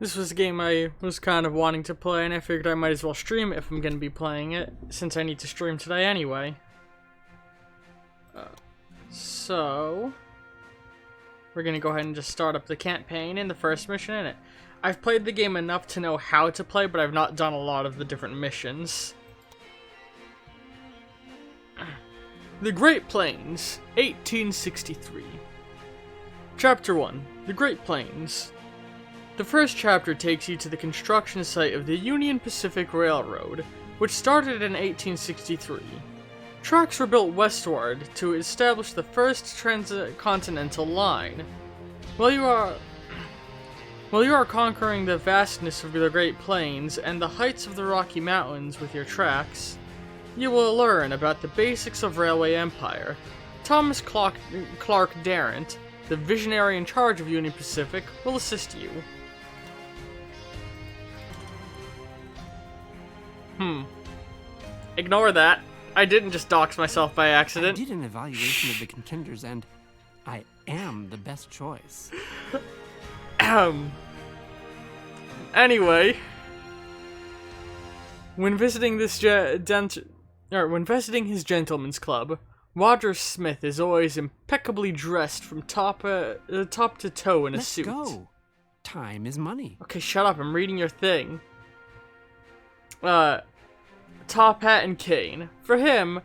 This was a game I was kind of wanting to play, and I figured I might as well stream it if I'm going to be playing it, since I need to stream today anyway. So, we're going to go ahead and just start up the campaign in the first mission in it. I've played the game enough to know how to play, but I've not done a lot of the different missions. The Grate Planes, 1863. Chapter 1, The Grate Planes. The first chapter takes you to the construction site of the Union Pacific Railroad, which started in 1863. Tracks were built westward to establish the first transcontinental line. While you are conquering the vastness of the Great Plains and the heights of the Rocky Mountains with your tracks, you will learn about the basics of railway empire. Thomas Clark Darrant, the visionary in charge of Union Pacific, will assist you. Ignore that. I didn't just dox myself by accident. I did an evaluation of the contenders, and I am the best choice. Anyway, when visiting his gentleman's club, Roger Smith is always impeccably dressed from top to toe in a suit. Let's go. Time is money. Okay, shut up. I'm reading your thing. Top hat and cane. For him,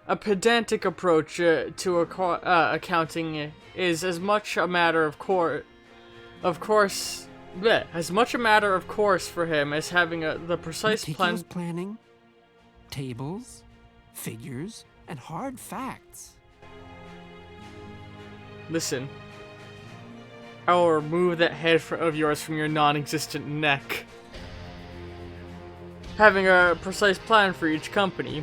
a pedantic approach to accounting is as much a matter of course for him as having the precise planning, tables, figures, and hard facts. Listen, I will remove that head of yours from your non-existent neck. Having a precise plan for each company,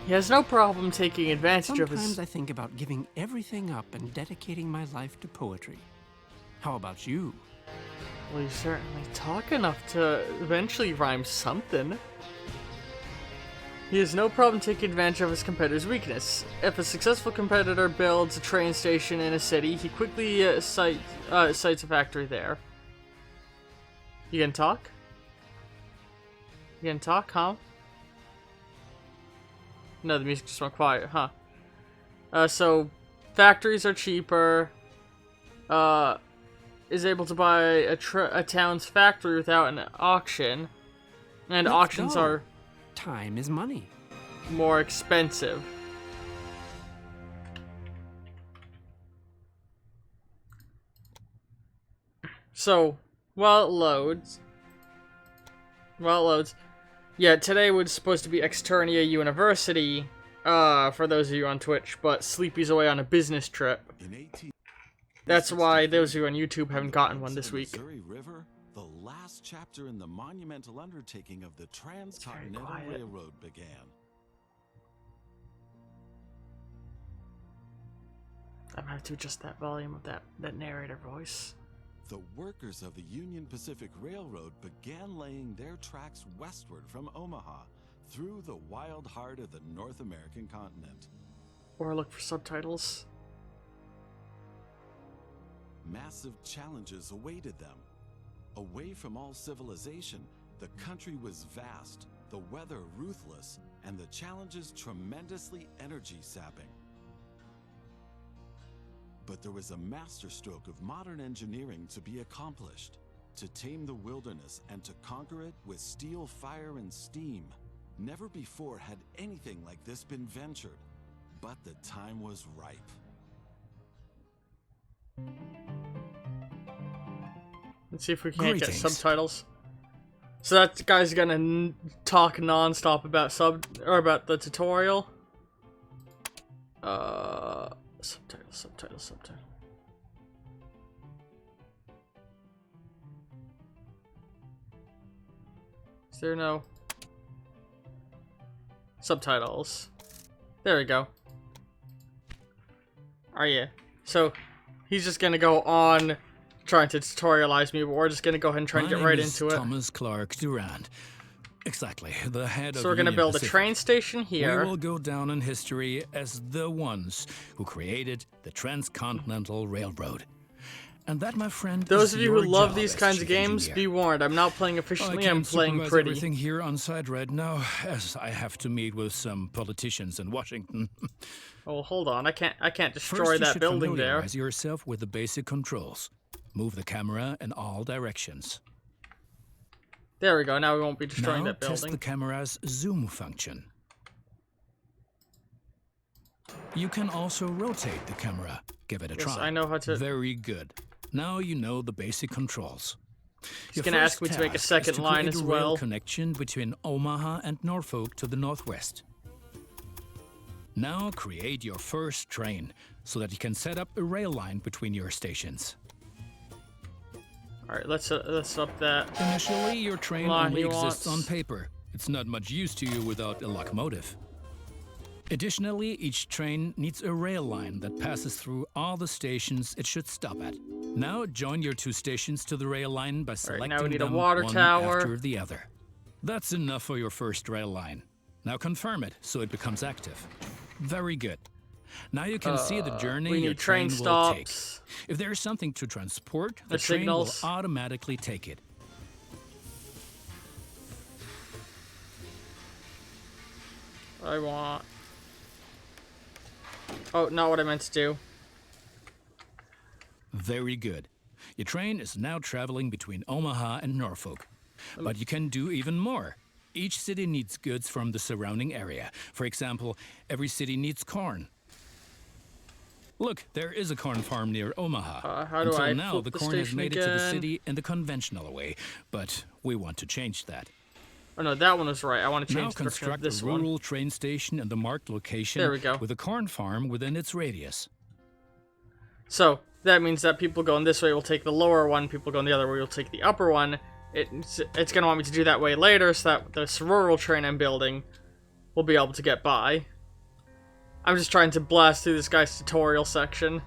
he has no problem taking advantage of his... Sometimes I think about giving everything up and dedicating my life to poetry. How about you? Well, you certainly talk enough to eventually rhyme something. He has no problem taking advantage of his competitor's weakness. If a successful competitor builds a train station in a city, he quickly cites a factory there. You gonna talk? You gonna talk, huh? No, the music just went quiet, huh? So, factories are cheaper. Is able to buy a town's factory without an auction. And auctions are... Time is money. More expensive. So, while it loads... Yeah, today was supposed to be Externia University, for those of you on Twitch, but Sleepy's away on a business trip. That's why those of you on YouTube haven't gotten one this week. Missouri River, the last chapter in the monumental undertaking of the Transcontinental Railroad began. I'm gonna have to adjust that volume of that narrator voice. The workers of the Union Pacific Railroad began laying their tracks westward from Omaha through the wild heart of the North American continent. Or look for subtitles. Massive challenges awaited them. Away from all civilization, the country was vast, the weather ruthless, and the challenges tremendously energy-sapping. But there was a masterstroke of modern engineering to be accomplished. To tame the wilderness and to conquer it with steel, fire, and steam. Never before had anything like this been ventured, but the time was ripe. Let's see if we can't get subtitles. So that guy's gonna talk non-stop about about the tutorial. Subtitle. Is there no subtitles? There we go. Are you? So he's just gonna go on trying to tutorialize me, but we're just gonna go ahead and try and get right into it. Thomas Clark Durant. Exactly, the head of So we're gonna build Pacific. a train station here. We will go down in history as the ones who created the Transcontinental Railroad. And that, my friend, Those is of you who your love job these as kinds of chief games, engineer. be warned. I'm not playing I efficiently, can't I'm playing supervise pretty. everything here on site right now, as I have to meet with some politicians in Washington. Oh, hold on. I can't destroy First, you that should building there. familiarize yourself with the basic controls. Move the camera in all directions. There we go. Now we won't be destroying Now that test building. the camera's zoom function. You can also rotate the camera. Give it a Yes, try. I know how to. Very good. Now you know the basic controls. He's gonna ask me to make a second line as well. Connection between Omaha and Norfolk to the northwest. Now create your first train so that you can set up a rail line between your stations. All right, let's up that. Initially, your train Line only he exists on wants. paper. It's not much use to you without a locomotive. Additionally, each train needs a rail line that passes through all the stations it should stop at. Now join your two stations to the rail line by selecting now we need a them water one tower. after the other. That's enough for your first rail line. Now confirm it so it becomes active. Very good. Now you can see the journey We your need train will take. stops. If there is something to transport, the The train signals. will automatically take it. I want. Oh, not what I meant to do. Very good. Your train is now traveling between Omaha and Norfolk. But you can do even more. Each city needs goods from the surrounding area. For example, every city needs corn. Look, there is a corn farm near Omaha. How do Until I now, flip the the corn has station made it to the again? city in the conventional way, but we want to change that. Oh no, that one was right. I want to Now change the direction of construct this a one. rural train station in the marked location There we go. with a corn farm within its radius. So that means that people going this way will take the lower one. People going the other way will take the upper one. It's gonna want me to do that way later, so that this rural train I'm building will be able to get by. I'm just trying to blast through this guy's tutorial section.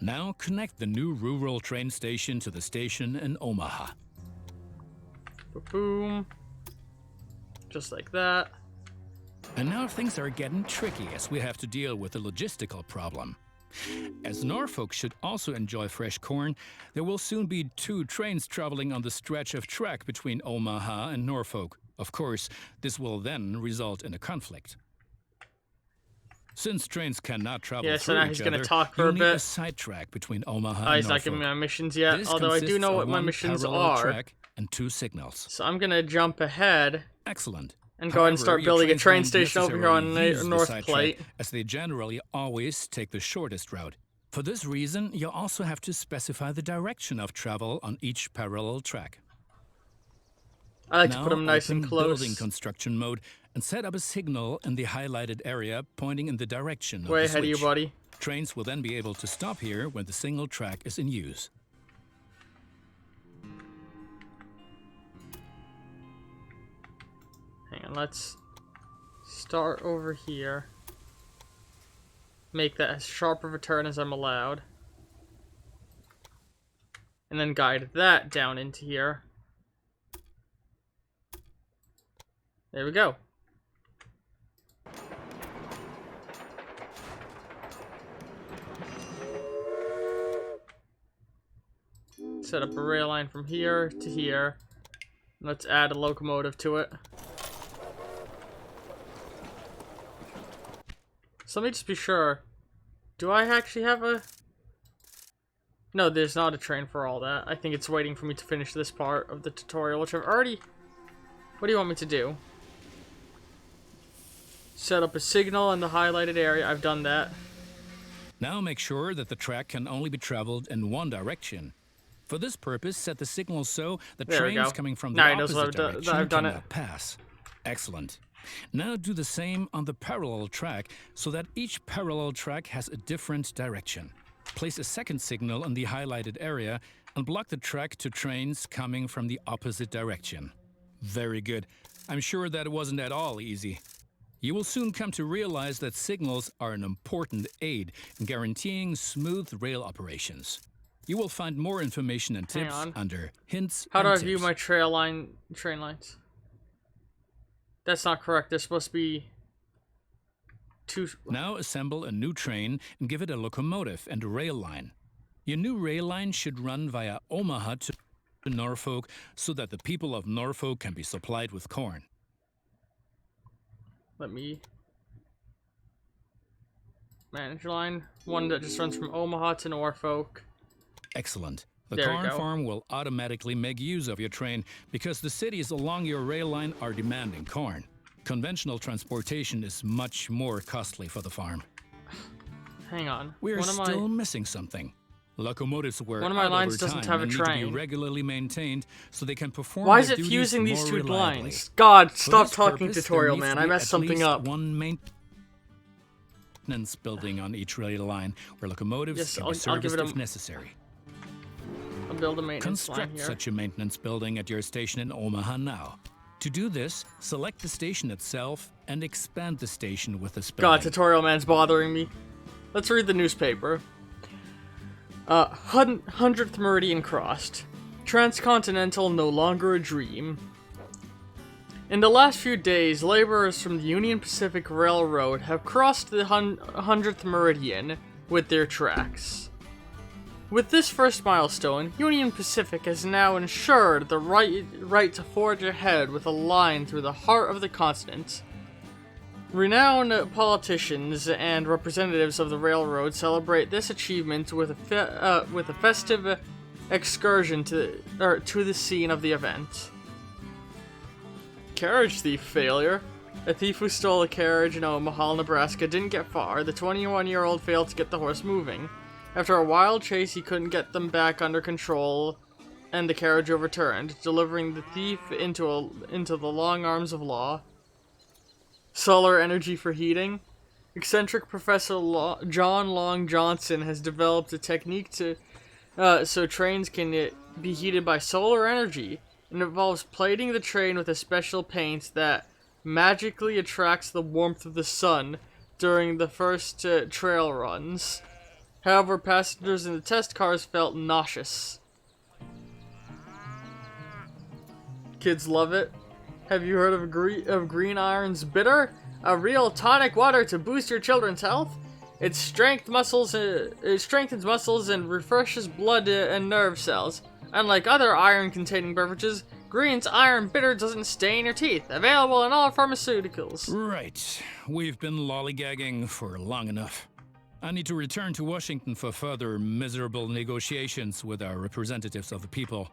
Now connect the new rural train station to the station in Omaha. Boom. Just like that. And now things are getting tricky as we have to deal with a logistical problem. As Norfolk should also enjoy fresh corn, there will soon be two trains traveling on the stretch of track between Omaha and Norfolk. Of course, this will then result in a conflict. Since trains cannot travel Yeah, so through now each he's gonna other, talk for you'll a need bit. a sidetrack between Omaha Oh, and he's not Norfolk. giving me my missions yet, This although I do consists know of what my one missions parallel are. track and two signals. So I'm gonna jump ahead Excellent. and go ahead and However, start your building a trains train won't station over here on necessarily use the North sidetrack, Plate. as they generally always take the shortest route. For this reason, you'll also have to specify the direction of travel on each parallel track. I like Now to put them nice and open close. building construction mode and set up a signal in the highlighted area pointing in the direction of Way the ahead of you, switch. buddy. Trains will then be able to stop here when the signal track is in use. Hang on, let's start over here. Make that as sharp of a turn as I'm allowed. And then guide that down into here. There we go. Set up a rail line from here to here. Let's add a locomotive to it. So let me just be sure. Do I actually have a... No, there's not a train for all that. I think it's waiting for me to finish this part of the tutorial, which I've already... What do you want me to do? Set up a signal in the highlighted area. I've done that. Now make sure that the track can only be traveled in one direction. For this purpose, set the signal so that There we trains go. coming from the Now he knows opposite what I've done- direction I've done it. cannot pass. Excellent. Now do the same on the parallel track so that each parallel track has a different direction. Place a second signal in the highlighted area and block the track to trains coming from the opposite direction. Very good. I'm sure that it wasn't at all easy. You will soon come to realize that signals are an important aid in guaranteeing smooth rail operations. You will find more information and Hang tips on. under Hints How do and I view Tips. my train lines? That's not correct. They're supposed to be... two. Now assemble a new train and give it a locomotive and a rail line. Your new rail line should run via Omaha to Norfolk so that the people of Norfolk can be supplied with corn. Let me manage line. One that just runs from Omaha to Norfolk. Excellent. The There we corn go. farm will automatically make use of your train because the cities along your rail line are demanding corn. Conventional transportation is much more costly for the farm. Hang on. We're One of still my missing something. Locomotives wear One of my out lines over doesn't time have a and need to train. be regularly maintained so they can perform Why is their it duties fusing these more two reliably. lines? God, For stop this talking purpose, tutorial, there needs man. to I be messed at something least up. One maintenance building on each rail line where locomotives Yes, can I'll be give serviced it a- if necessary. I'll build a maintenance line Construct here. such a maintenance building at your station in Omaha now. To do this, select the station itself and expand the station with this building. God, tutorial man's bothering me. Let's read the newspaper. 100th Meridian crossed. Transcontinental no longer a dream. In the last few days, laborers from the Union Pacific Railroad have crossed the 100th Meridian with their tracks. With this first milestone, Union Pacific has now ensured the right to forge ahead with a line through the heart of the continent. Renowned politicians and representatives of the railroad celebrate this achievement with a festive excursion to the scene of the event. Carriage thief failure. A thief who stole a carriage in Omaha, Nebraska didn't get far. The 21-year-old failed to get the horse moving. After a wild chase, he couldn't get them back under control, and the carriage overturned, delivering the thief into the long arms of law. Solar energy for heating. Eccentric Professor John Long Johnson has developed a technique so trains can be heated by solar energy. It involves plating the train with a special paint that magically attracts the warmth of the sun during the first trail runs. However, passengers in the test cars felt nauseous. Kids love it. Have you heard of Green Iron's Bitter? A real tonic water to boost your children's health? It strengthens muscles and refreshes blood and nerve cells. Unlike other iron-containing beverages, Green's Iron Bitter doesn't stain your teeth. Available in all pharmaceuticals. Right. We've been lollygagging for long enough. I need to return to Washington for further miserable negotiations with our representatives of the people.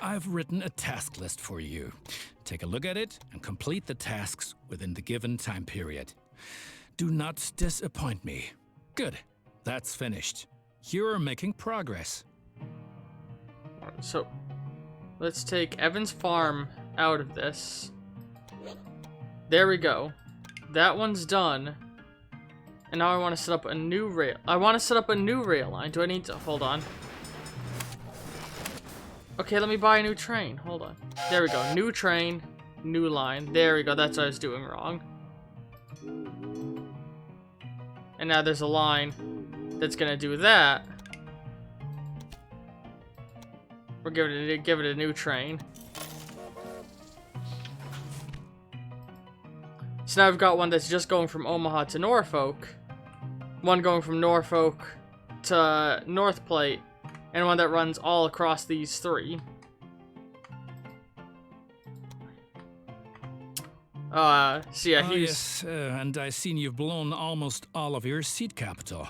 I've written a task list for you. Take a look at it and complete the tasks within the given time period. Do not disappoint me. Good. That's finished. You're making progress. So, let's take Evan's farm out of this. There we go. That one's done. And now I want to set up a new rail. I want to set up a new rail line. Do I need to... Hold on. Okay, let me buy a new train. Hold on. There we go. New train. New line. There we go. That's what I was doing wrong. And now there's a line that's going to do that. We'll give it a new train. So now I've got one that's just going from Omaha to Norfolk, one going from Norfolk to North Plate, and one that runs all across these three. So yeah, Yes, and I've seen you've blown almost all of your seed capital.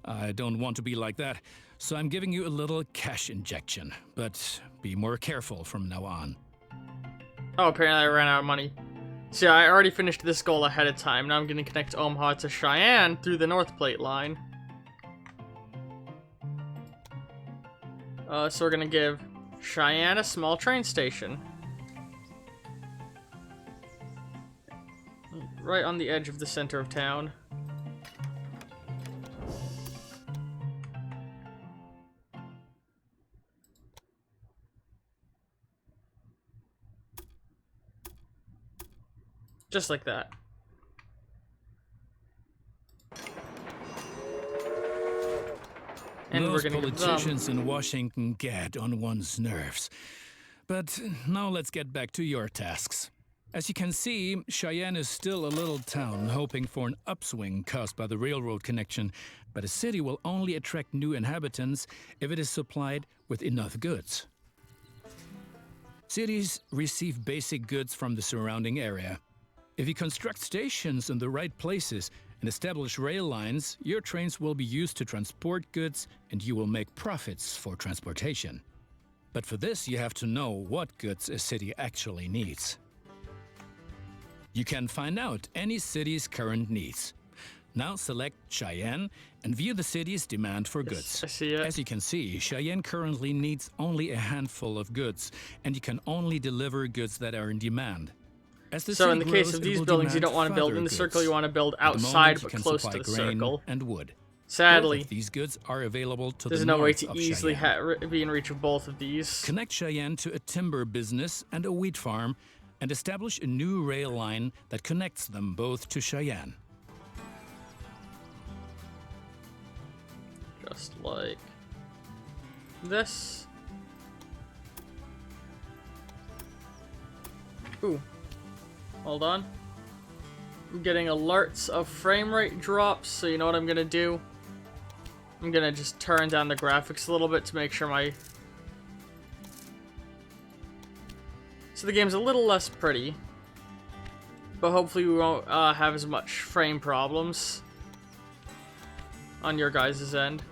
I don't want to be like that, so I'm giving you a little cash injection, but be more careful from now on. Oh, apparently I ran out of money. See, I already finished this goal ahead of time. Now I'm going to connect Omaha to Cheyenne through the North Plate line. So we're going to give Cheyenne a small train station. Right on the edge of the center of town. Just like that. And Those we're gonna politicians in Washington get on one's nerves. But now let's get back to your tasks. As you can see, Cheyenne is still a little town hoping for an upswing caused by the railroad connection, but a city will only attract new inhabitants if it is supplied with enough goods. Cities receive basic goods from the surrounding area. If you construct stations in the right places and establish rail lines, your trains will be used to transport goods and you will make profits for transportation. But for this, you have to know what goods a city actually needs. You can find out any city's current needs. Now select Cheyenne and view the city's demand for goods. I see it. As you can see, Cheyenne currently needs only a handful of goods, and you can only deliver goods that are in demand. As the So in city the case grows, of it these will buildings, you demand don't want to build further in the circle, goods. you want to build At the moment, outside you but can close to supply the grain circle. and wood. Both Sadly, of these goods are available to there's the no way north to of easily Cheyenne. be in reach of both of these. Connect Cheyenne to a timber business and a wheat farm and establish a new rail line that connects them both to Cheyenne. Just like this. Ooh. Hold on. I'm getting alerts of frame rate drops, so you know what I'm gonna do? I'm gonna just turn down the graphics a little bit to make sure my... So the game's a little less pretty, but hopefully we won't have as much frame problems on your guys' end.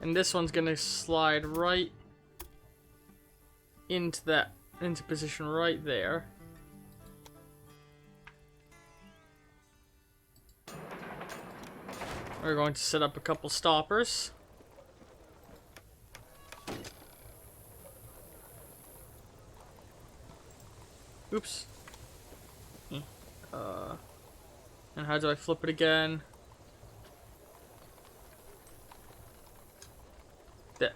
And this one's gonna slide right into position right there. We're going to set up a couple stoppers. Oops. And how do I flip it again?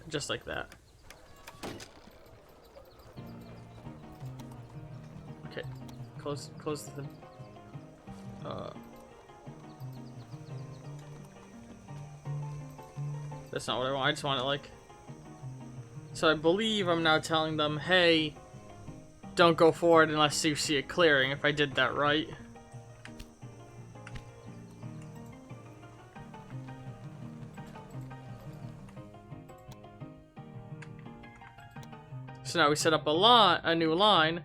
Just like that. Okay. Close the thing. That's not what I want. I just want it like... So I believe I'm now telling them, hey, don't go forward unless you see it clearing, if I did that right. So now we set up a new line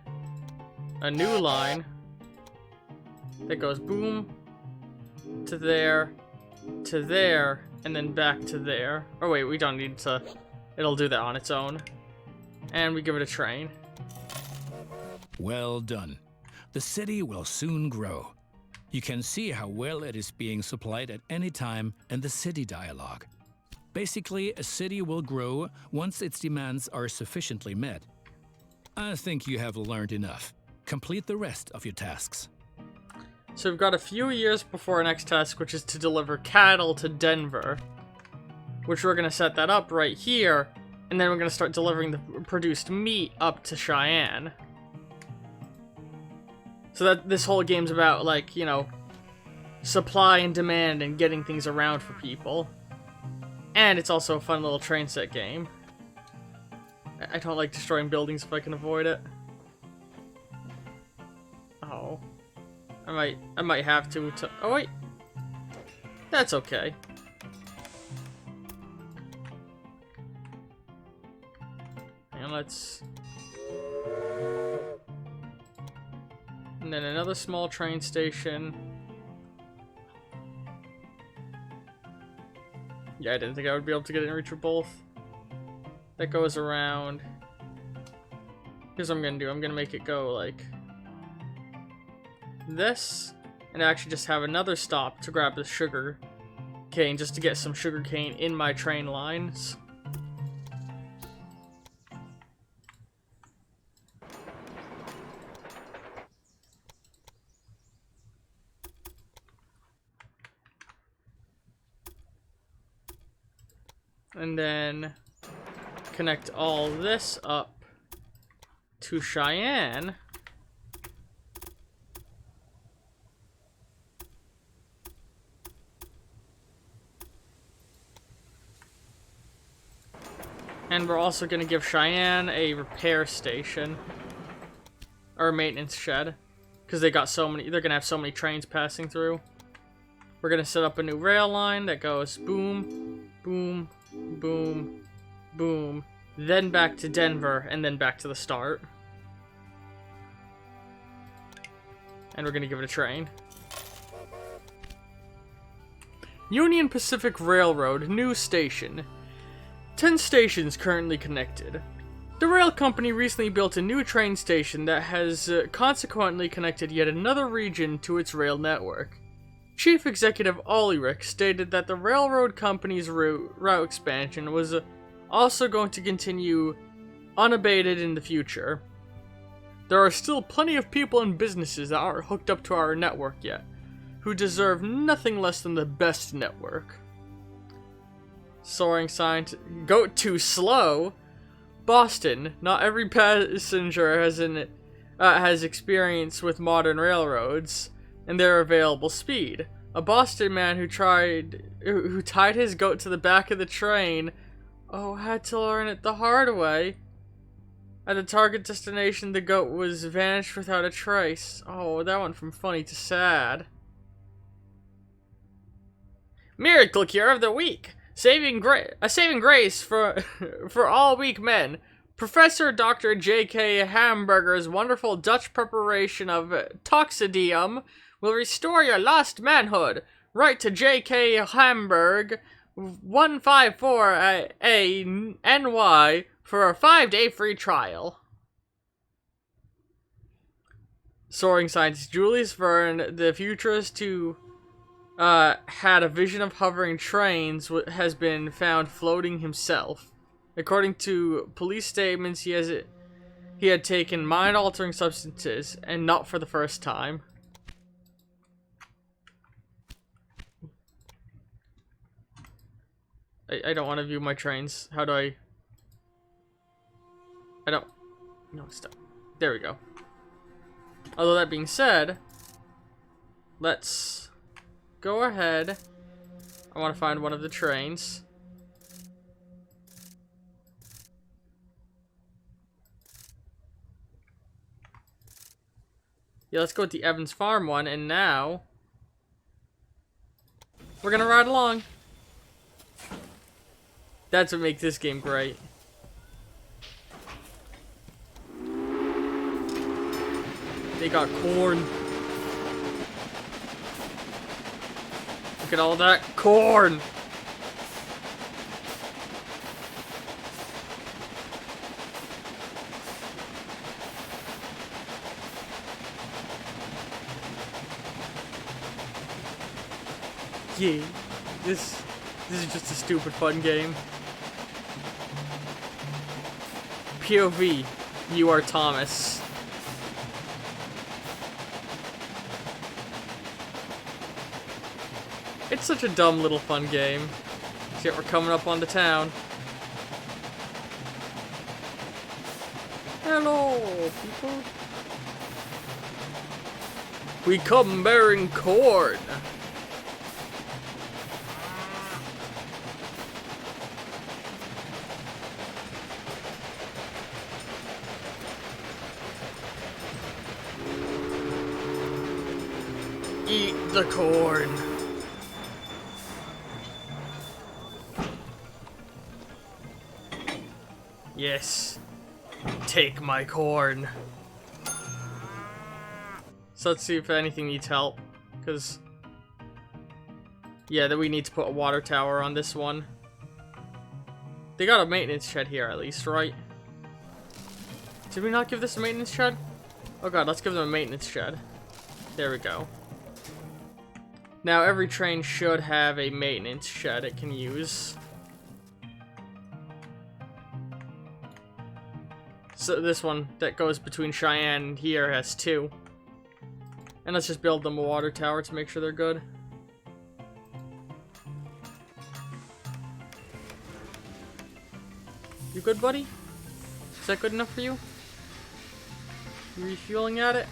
that goes boom to there, and then back to there. Oh wait, we don't need to, it'll do that on its own. And we give it a train. Well done. The city will soon grow. You can see how well it is being supplied at any time in the city dialogue. Basically, a city will grow once its demands are sufficiently met. I think you have learned enough. Complete the rest of your tasks. So we've got a few years before our next task, which is to deliver cattle to Denver. Which we're going to set that up right here, and then we're going to start delivering the produced meat up to Cheyenne. So that this whole game's about, like, you know, supply and demand and getting things around for people. And it's also a fun little train set game. I don't like destroying buildings if I can avoid it. Oh. I might have to oh wait. That's okay. And let's... And then another small train station. Yeah, I didn't think I would be able to get in reach of both. That goes around. Here's what I'm gonna do. I'm gonna make it go like this, and actually just have another stop to grab the sugar cane, just to get some sugar cane in my train lines. And then connect all this up to Cheyenne. And we're also going to give Cheyenne a repair station. Or a maintenance shed. Because they got so many, they're going to have so many trains passing through. We're going to set up a new rail line that goes boom, boom, boom, boom. Then back to Denver, and then back to the start. And we're going to give it a train. Union Pacific Railroad, new station. 10 stations currently connected. The rail company recently built a new train station that has consequently connected yet another region to its rail network. Chief Executive Ulrich stated that the railroad company's route expansion was also going to continue unabated in the future. There are still plenty of people and businesses that aren't hooked up to our network yet, who deserve nothing less than the best network. Soaring sign to go too slow. Boston. Not every passenger has experience with modern railroads and their available speed. A Boston man who tied his goat to the back of the train, had to learn it the hard way. At the target destination, the goat was vanished without a trace. Oh, that went from funny to sad. Miracle cure of the week. Saving grace for all weak men. Professor Dr. J.K. Hamburger's wonderful Dutch preparation of Toxidium will restore your lost manhood. Write to J.K. Hamburg, 154A NY for a 5-day free trial. Soaring scientist Julius Verne, the futurist who had a vision of hovering trains, has been found floating himself. According to police statements, he had taken mind-altering substances, and not for the first time. I don't want to view my trains. How do I don't... No, stop. There we go. Although that being said, let's go ahead. I want to find one of the trains. Yeah, let's go with the Evans Farm one, and now we're gonna ride along. That's what makes this game great. They got corn. Look at all that corn. Yeah, this is just a stupid fun game. POV, you are Thomas. It's such a dumb little fun game. Shit, we're coming up on the town. Hello, people. We come bearing corn. Eat the corn. Yes. Take my corn. So let's see if anything needs help. Because... yeah, that we need to put a water tower on this one. They got a maintenance shed here at least, right? Did we not give this a maintenance shed? Oh god, let's give them a maintenance shed. There we go. Now every train should have a maintenance shed it can use. So this one that goes between Cheyenne and here has 2. And let's just build them a water tower to make sure they're good. You good, buddy? Is that good enough for you? You refueling at it?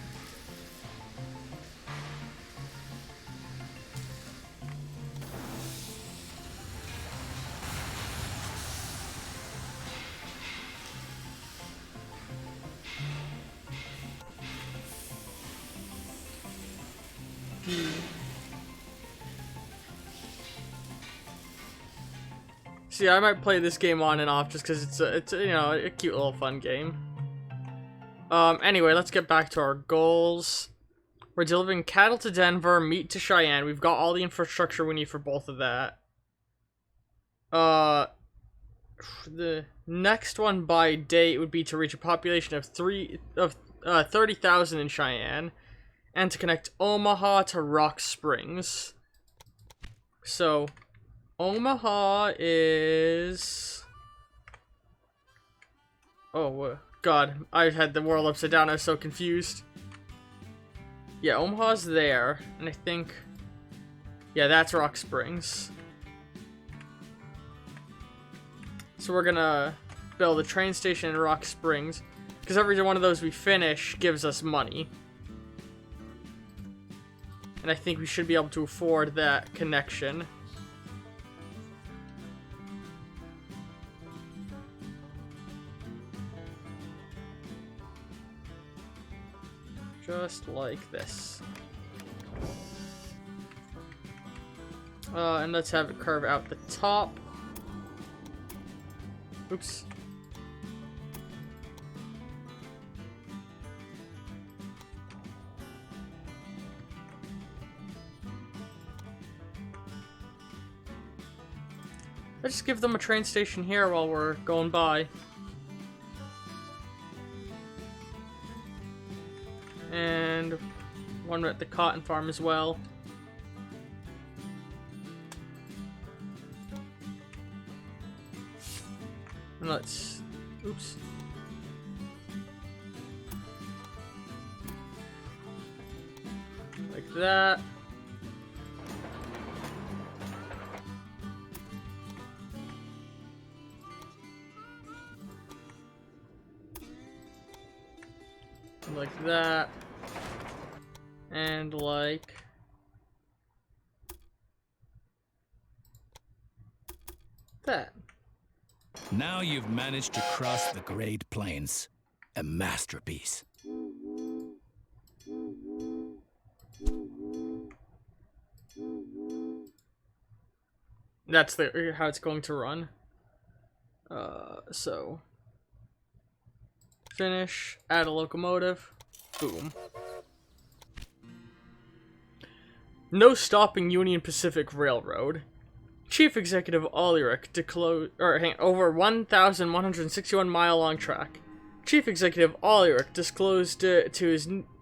See, I might play this game on and off just because it's you know, a cute little fun game. Anyway, let's get back to our goals. We're delivering cattle to Denver, meat to Cheyenne. We've got all the infrastructure we need for both of that. The next one by date would be to reach a population of 30,000 in Cheyenne, and to connect Omaha to Rock Springs. So, Omaha is... Oh, God, I had the world upside down. I was so confused. Yeah, Omaha's there, and I think... Yeah, that's Rock Springs. So we're gonna build a train station in Rock Springs, because every one of those we finish gives us money. And I think we should be able to afford that connection. Just like this. And let's have it curve out the top. Oops. Let's just give them a train station here while we're going by. And one at the cotton farm as well. And let's... Oops. Like that. Like that. And like... that. Now you've managed to cross the Great Plains. A masterpiece. That's how it's going to run. So... Finish, add a locomotive, boom. No stopping Union Pacific Railroad. Chief Executive Ulrich over 1,161 mile long track. Chief Executive Ulrich disclosed to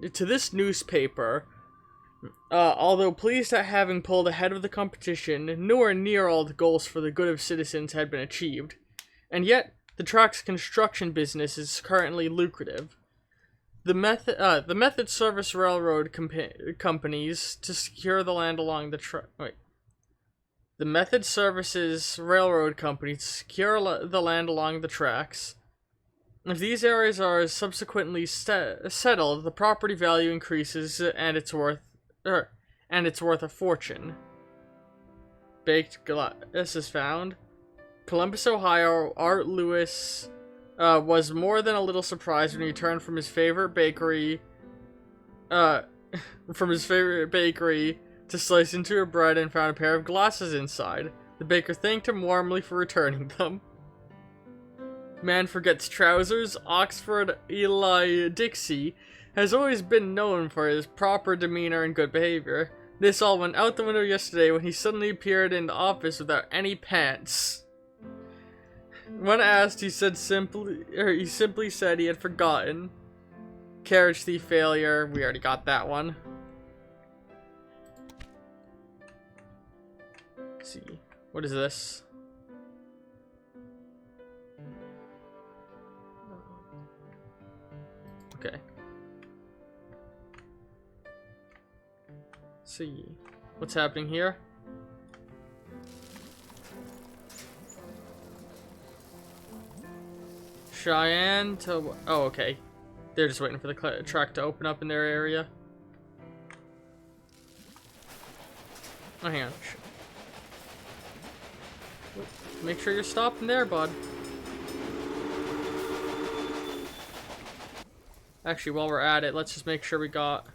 this newspaper, although pleased at having pulled ahead of the competition, nowhere near all the goals for the good of citizens had been achieved, and yet the track's construction business is currently lucrative. The Method Service Railroad companies to secure the land along the track. The Method Services Railroad Company to secure the land along the tracks. If these areas are subsequently settled, the property value increases and it's worth a fortune. Baked glass is found. Columbus, Ohio, Art Lewis was more than a little surprised when he returned from his favorite bakery to slice into a bread and found a pair of glasses inside. The baker thanked him warmly for returning them. Man forgets trousers. Oxford Eli Dixie has always been known for his proper demeanor and good behavior. This all went out the window yesterday when he suddenly appeared in the office without any pants. When asked, he simply said he had forgotten. Carriage thief failure. We already got that one. Let's see. What is this? Okay. Let's see. What's happening here? Cheyenne to... Oh, okay. They're just waiting for the track to open up in their area. Oh, hang on. Make sure you're stopping there, bud. Actually, while we're at it, let's just make sure we got...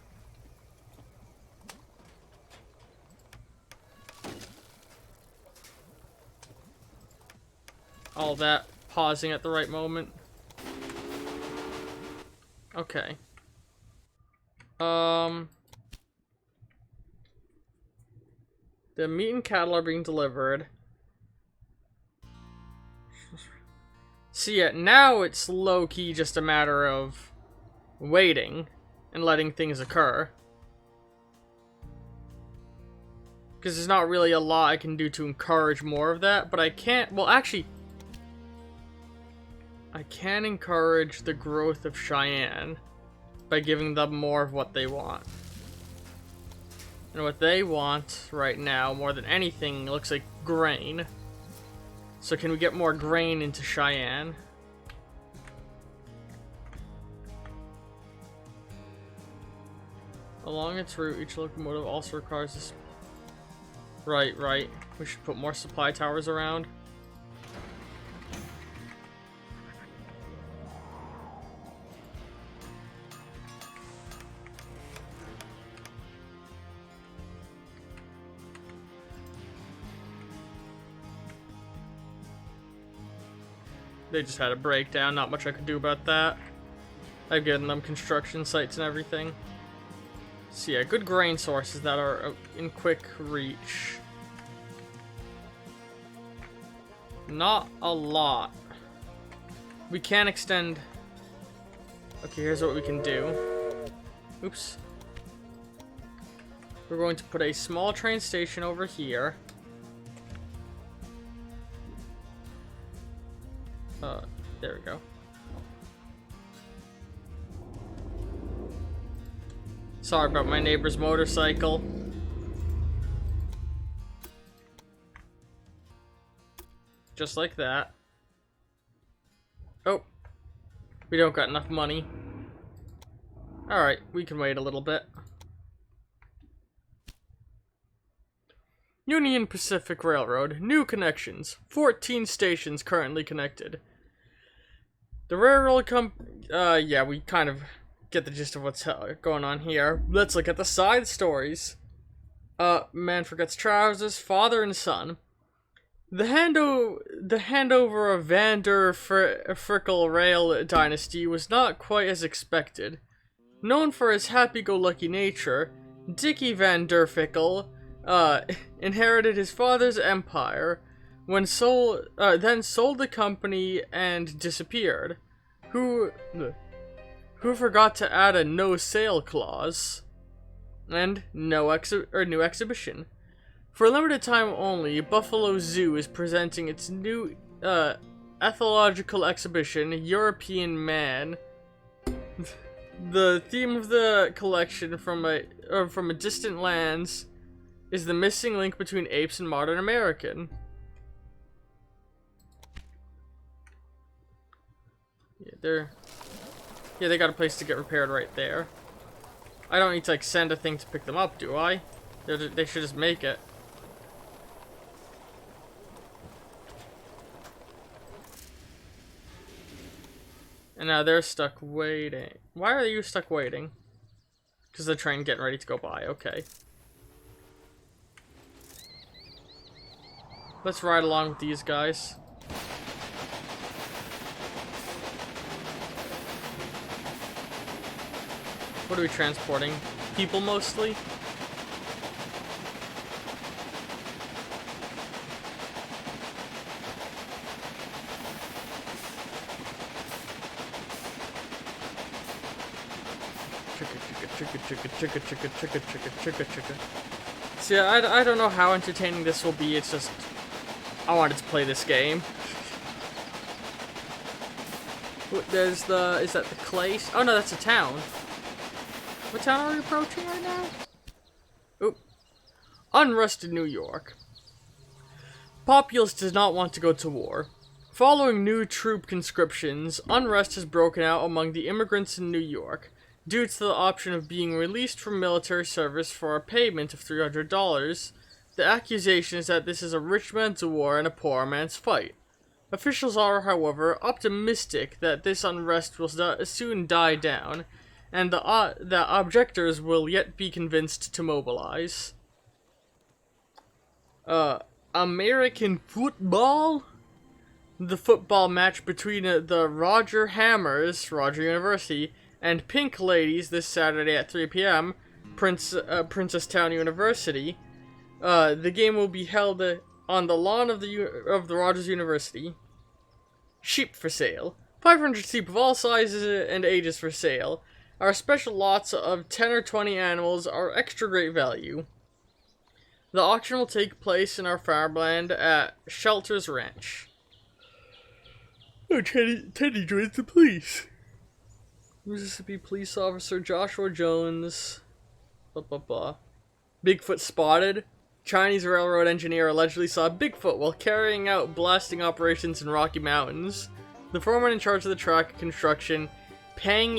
all that pausing at the right moment. Okay. The meat and cattle are being delivered. So yeah, now it's low-key just a matter of waiting and letting things occur. Because there's not really a lot I can do to encourage more of that, but I can't, well actually, I can encourage the growth of Cheyenne by giving them more of what they want. And what they want right now, more than anything, looks like grain. So can we get more grain into Cheyenne? Along its route, each locomotive also requires this. Right. We should put more supply towers around. They just had a breakdown, not much I could do about that. I've given them construction sites and everything. So yeah, good grain sources that are in quick reach. Not a lot. We can extend... Okay, here's what we can do. Oops. We're going to put a small train station over here. There we go. Sorry about my neighbor's motorcycle. Just like that. Oh. We don't got enough money. Alright, we can wait a little bit. Union Pacific Railroad. New connections. 14 stations currently connected. The railroad yeah, we kind of get the gist of what's going on here. Let's look at the side stories. Man forgets trousers, father and son. The handover of Vander Frickle Rail dynasty was not quite as expected. Known for his happy-go-lucky nature, Dickie Van Der Fickle inherited his father's empire, then sold the company and disappeared. Who forgot to add a no-sale clause and new exhibition. For a limited time only, Buffalo Zoo is presenting its new ethological exhibition, European Man. The theme of the collection from a distant lands is the missing link between apes and modern American. Yeah, they got a place to get repaired right there. I don't need to like send a thing to pick them up, do I? They should just make it. And now they're stuck waiting. Why are you stuck waiting? Because the train getting ready to go by. Okay. Let's ride along with these guys. What are we transporting? People mostly? Chicka. See, I don't know how entertaining this will be, it's just... I wanted to play this game. There's the... Is that the clay? Oh no, that's a town. What town are we approaching right now? Oop. Unrest in New York. Populace does not want to go to war. Following new troop conscriptions, unrest has broken out among the immigrants in New York, due to the option of being released from military service for a payment of $300. The accusation is that this is a rich man's war and a poor man's fight. Officials are, however, optimistic that this unrest will soon die down, and the objectors will yet be convinced to mobilize. American football? the football match between the Roger Hammers, Roger University, and Pink Ladies this Saturday at 3 p.m., Princesstown University. The game will be held on the lawn of the Rogers University. Sheep for sale. 500 sheep of all sizes and ages for sale. Our special lots of 10 or 20 animals are extra great value. The auction will take place in our farmland at Shelters Ranch. Oh, Teddy joins the police. Mississippi Police Officer Joshua Jones. Blah, blah, blah. Bigfoot spotted. Chinese railroad engineer allegedly saw Bigfoot while carrying out blasting operations in Rocky Mountains. The foreman in charge of the track construction, Pang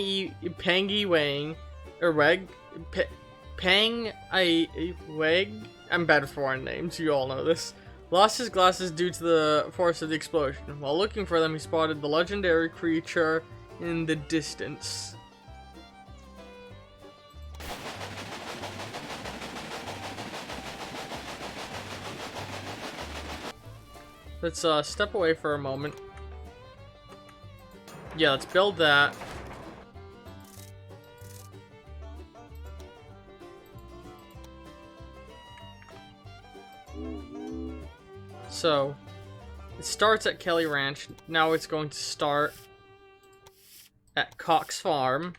Wang, I'm bad with foreign names, you all know this, lost his glasses due to the force of the explosion. While looking for them, he spotted the legendary creature in the distance. Let's step away for a moment. Yeah, let's build that. So, it starts at Kelly Ranch. Now it's going to start at Cox Farm.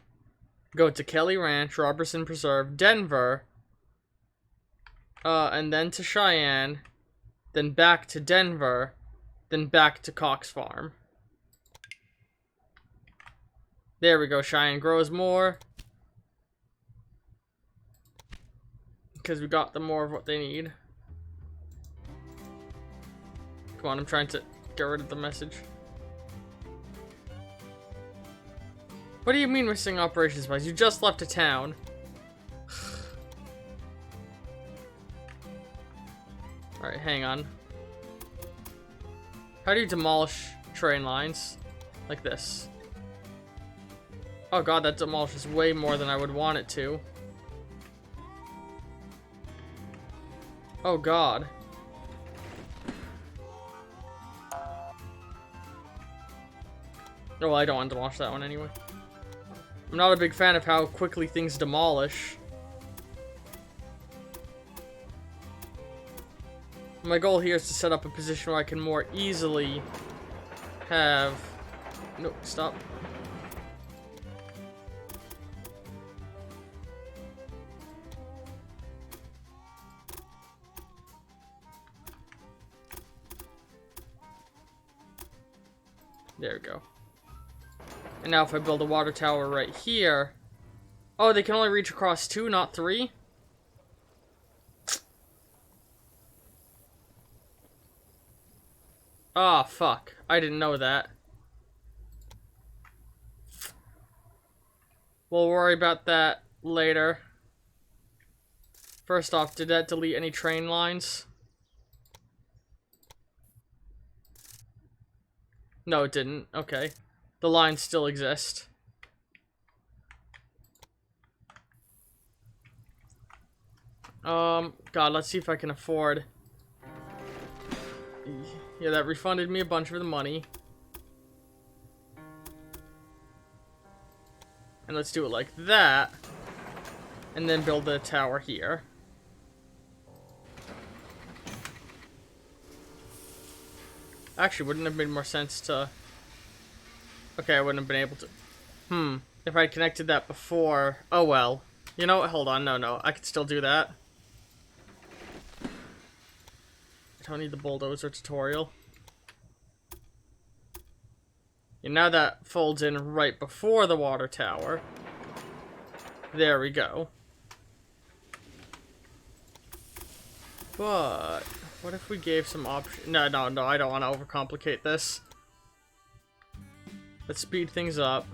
Go to Kelly Ranch, Robertson Preserve, Denver. And then to Cheyenne. Then back to Denver. Then back to Cox Farm. There we go. Cheyenne grows more. Because we got them more of what they need. Come on, I'm trying to get rid of the message. What do you mean missing operations supplies? You just left a town. Alright, hang on. How do you demolish train lines? Like this. Oh god, that demolishes way more than I would want it to. Oh god. Oh, well, I don't want to demolish that one anyway. I'm not a big fan of how quickly things demolish. My goal here is to set up a position where I can more easily have... Nope, stop. There we go. And now if I build a water tower right here... Oh, they can only reach across 2, not 3? Ah, fuck. I didn't know that. We'll worry about that later. First off, did that delete any train lines? No, it didn't. Okay. The lines still exist. God, let's see if I can afford... Yeah, that refunded me a bunch of the money. And let's do it like that. And then build a tower here. Actually, wouldn't it have made more sense to... Okay, I wouldn't have been able to... If I connected that before... Oh well. You know what? Hold on. No. I could still do that. I don't need the bulldozer tutorial. And now that folds in right before the water tower. There we go. But... what if we gave some options? No, I don't want to overcomplicate this. Let's speed things up.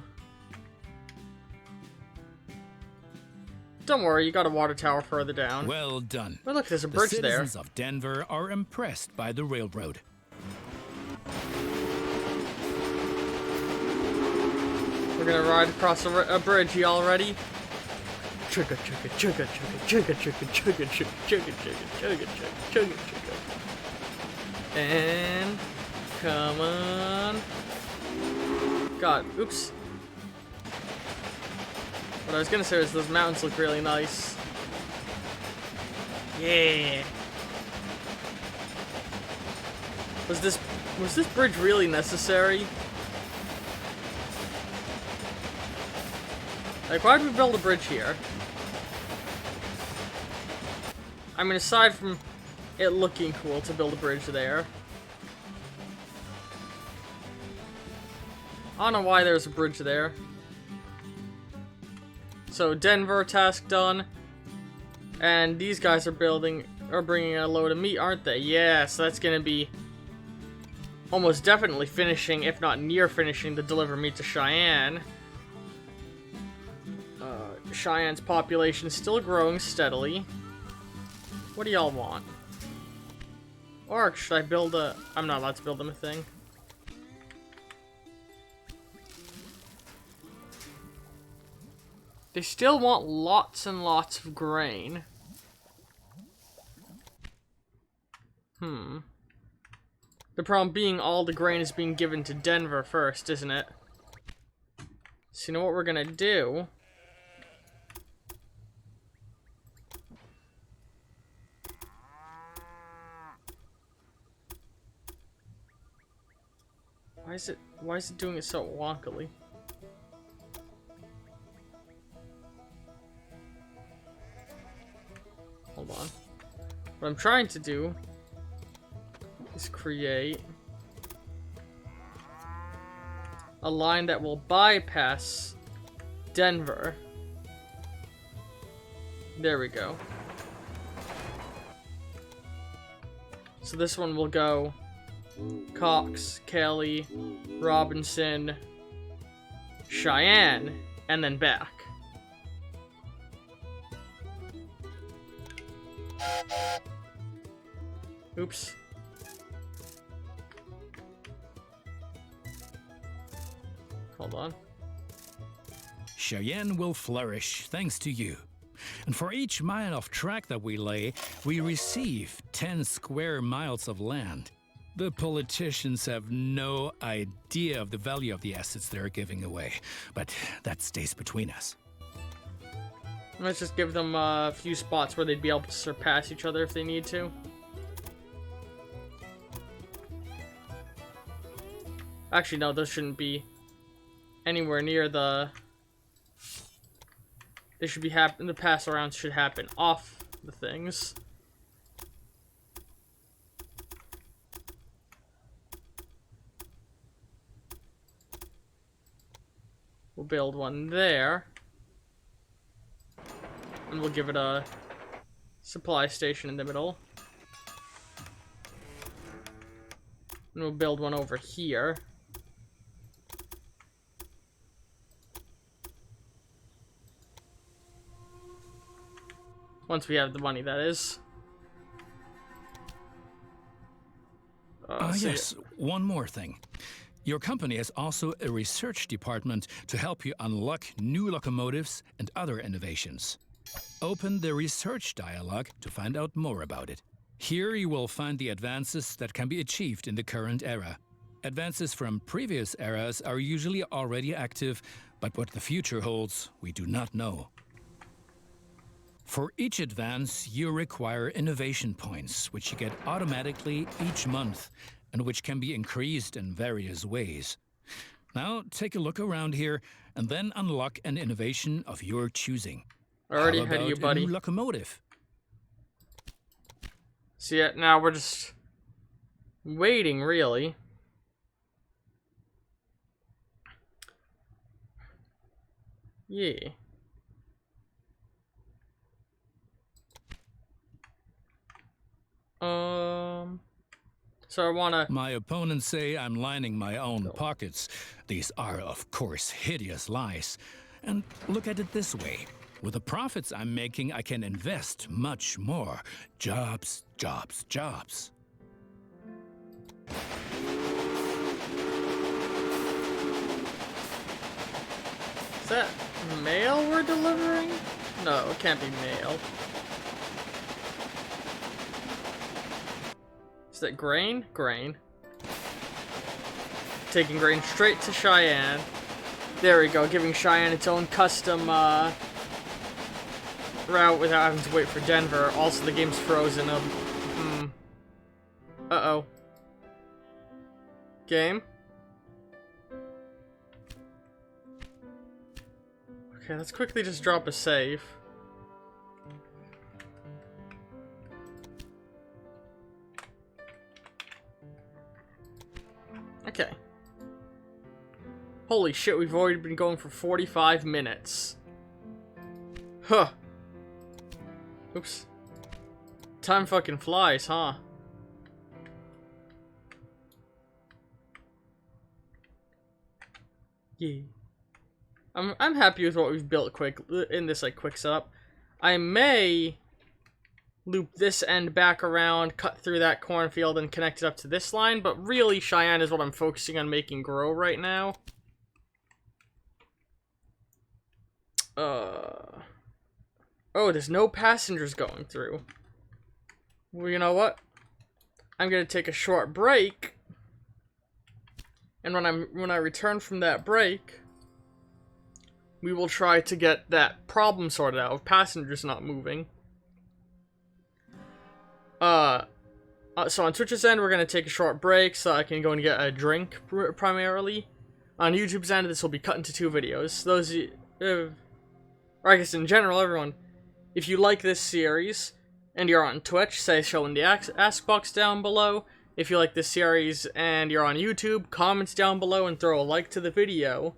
Don't worry, you got a water tower further down. Well done. Oh, look, there's a bridge there. The citizens of Denver are impressed by the railroad. We're gonna ride across a bridge. Y'all ready? Chugga chugga chugga chugga chugga chugga chugga chugga chugga chugga chugga chugga chugga chugga. And Come on. God, oops. What I was gonna say is those mountains look really nice. Yeah. Was this bridge really necessary? Like, why'd we build a bridge here? I mean, aside from it looking cool to build a bridge there. I don't know why there's a bridge there. So, Denver task done. And these guys are bringing a load of meat, aren't they? Yeah, so that's gonna be almost definitely finishing, if not near finishing, the deliver meat to Cheyenne. Cheyenne's population still growing steadily. What do y'all want? Or should I build a... I'm not allowed to build them a thing. They still want lots and lots of grain. The problem being all the grain is being given to Denver first, isn't it? So you know what we're gonna do? Why is it doing it so wonkily? Hold on. What I'm trying to do is create a line that will bypass Denver. There we go. So this one will go Cox, Kelly, Robinson, Cheyenne, and then back. Oops. Hold on. Cheyenne will flourish thanks to you. And for each mile of track that we lay, we receive 10 square miles of land. The politicians have no idea of the value of the assets they're giving away, but that stays between us. Let's just give them a few spots where they'd be able to surpass each other if they need to. Actually, no, those shouldn't be anywhere near the... They should be the pass arounds should happen off the things. We'll build one there. And we'll give it a supply station in the middle. And we'll build one over here. Once we have the money, that is. Yes, one more thing. Your company has also a research department to help you unlock new locomotives and other innovations. Open the research dialogue to find out more about it. Here you will find the advances that can be achieved in the current era. Advances from previous eras are usually already active, but what the future holds, we do not know. For each advance, you require innovation points, which you get automatically each month, and which can be increased in various ways. Now, take a look around here, and then unlock an innovation of your choosing. Already ahead of you, buddy. A new locomotive? See it? Now we're just waiting, really. Yeah. So I wanna... My opponents say I'm lining my own pockets. These are, of course, hideous lies. And look at it this way. With the profits I'm making, I can invest much more. Jobs, jobs, jobs. Is that mail we're delivering? No, it can't be mail. Is that grain? Grain. taking grain straight to Cheyenne. There we go, giving Cheyenne its own custom route without having to wait for Denver. Also, the game's frozen. Uh-oh. Game? Okay, let's quickly just drop a save. Okay. Holy shit, we've already been going for 45 minutes. Huh. Oops. Time fucking flies, huh? Yeah. I'm happy with what we've built in this like quick setup. I may loop this end back around, cut through that cornfield, and connect it up to this line, but really Cheyenne is what I'm focusing on making grow right now. Oh, there's no passengers going through. Well, you know what? I'm gonna take a short break, and when I return from that break, we will try to get that problem sorted out of passengers not moving. So on Twitch's end, we're gonna take a short break so I can go and get a drink primarily. On YouTube's end, this will be cut into 2 videos. Those, or I guess in general, everyone, if you like this series and you're on Twitch, say so in the ask box down below. If you like this series and you're on YouTube, comments down below and throw a like to the video.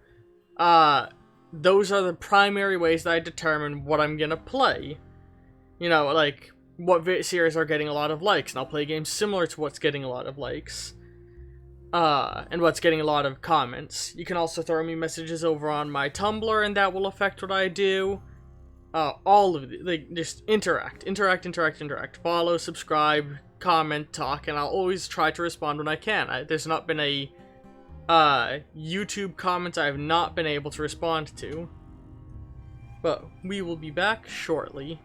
Those are the primary ways that I determine what I'm gonna play. You know, like, what series are getting a lot of likes, and I'll play games similar to what's getting a lot of likes. And what's getting a lot of comments. You can also throw me messages over on my Tumblr, and that will affect what I do. All of it, like, just interact. Follow, subscribe, comment, talk, and I'll always try to respond when I can. There's not been a YouTube comment I have not been able to respond to. But we will be back shortly.